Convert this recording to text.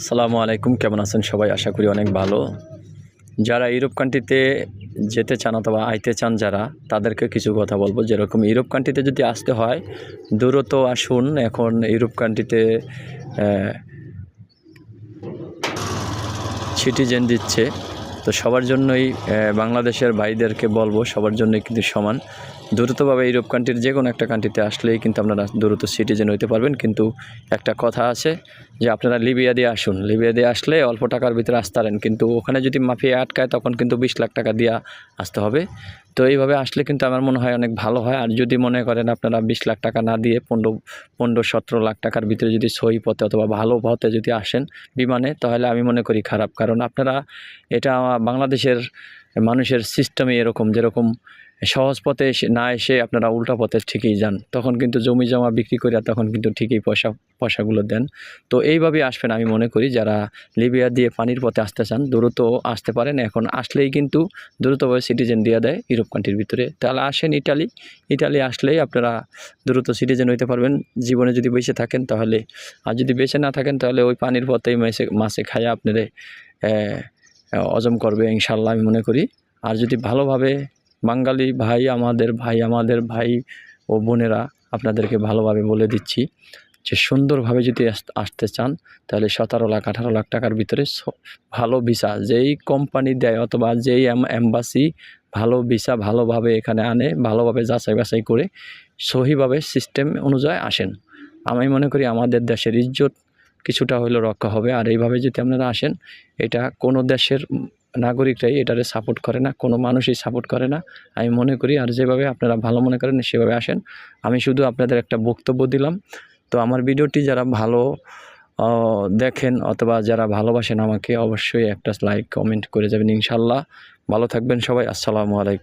আসসালামু আলাইকুম, কেমন আছেন সবাই? আশা করি অনেক ভালো। যারা ইউরোপ কান্ট্রিতে যেতে চান অথবা আইতে চান যারা, তাদেরকে কিছু কথা বলবো। যেরকম ইউরোপ কান্ট্রিতে যদি আসতে হয়, দ্রুত আসুন। এখন ইউরোপ কান্ট্রিতে সিটিজেন দিচ্ছে, তো সবার জন্যই বাংলাদেশের ভাইদেরকে বলবো, সবার জন্যই কিন্তু সমান। দ্রুতভাবে ইউরোপ কান্ট্রির যে কোনো একটা কান্ট্রিতে আসলেই কিন্তু আপনারা দ্রুত সিটিজেন হইতে পারবেন। কিন্তু একটা কথা আছে যে আপনারা লিবিয়া দিয়ে আসুন। লিবিয়া দিয়ে আসলে অল্প টাকার ভিতরে আসতে পারেন, কিন্তু ওখানে যদি মাফিয়া আটকায় তখন কিন্তু 20 লাখ টাকা দিয়ে আসতে হবে। তো এইভাবে আসলে কিন্তু আমার মনে হয় অনেক ভালো হয়। আর যদি মনে করেন আপনারা 20 লাখ টাকা না দিয়ে 15-17 লাখ টাকার ভিতরে যদি সহি পথে অথবা ভালো পথে যদি আসেন বিমানে, তাহলে আমি মনে করি খারাপ। কারণ আপনারা এটা বাংলাদেশের মানুষের সিস্টেমই এরকম, যেরকম সহজ পথে না এসে আপনারা উল্টা পথে ঠিকই যান, তখন কিন্তু জমি জমা বিক্রি করে তখন কিন্তু ঠিকই পয়সাগুলো দেন। তো এইভাবেই আসবেন আমি মনে করি। যারা লিবিয়া দিয়ে পানির পথে আসতে চান দ্রুত আসতে পারেন। এখন আসলেই কিন্তু দ্রুতভাবে সিটিজেন দিয়ে দেয় ইউরোপ কান্ট্রির ভিতরে। তাহলে আসেন ইটালি আসলেই আপনারা দ্রুত সিটিজেন হইতে পারবেন জীবনে যদি বেঁচে থাকেন তাহলে। আর যদি বেঁচে না থাকেন তাহলে ওই পানির পথেই মাছে খাইয়া আপনারা হজম করবে ইনশাল্লাহ, আমি মনে করি। আর যদি ভালোভাবে বাঙালি আমাদের ভাই ও বোনেরা আপনাদেরকে ভালোভাবে বলে দিচ্ছি যে সুন্দরভাবে যদি আসতে চান তাহলে 17-18 লাখ টাকার ভিতরে ভালো ভিসা যেই কোম্পানি দেয় অথবা যেই এম্বাসি ভালো ভিসা ভালোভাবে এখানে আনে, ভালোভাবে যাচাই বাছাই করে সহিভাবে সিস্টেম অনুযায়ী আসেন। আমি মনে করি আমাদের দেশের ইজ্জত কিছুটা হলেও রক্ষা হবে। আর এইভাবে যদি আপনারা আসেন, এটা কোনো দেশের নাগরিকরাই এটারে সাপোর্ট করে না, কোনো মানুষই সাপোর্ট করে না আমি মনে করি। আর যেভাবে আপনারা ভালো মনে করেন সেভাবে আসেন। আমি শুধু আপনাদের একটা বক্তব্য দিলাম। তো আমার ভিডিওটি যারা ভালো দেখেন অথবা যারা ভালোবাসেন আমাকে, অবশ্যই একটা লাইক কমেন্ট করে যাবেন ইনশাল্লাহ। ভালো থাকবেন সবাই। আসসালামু আলাইকুম।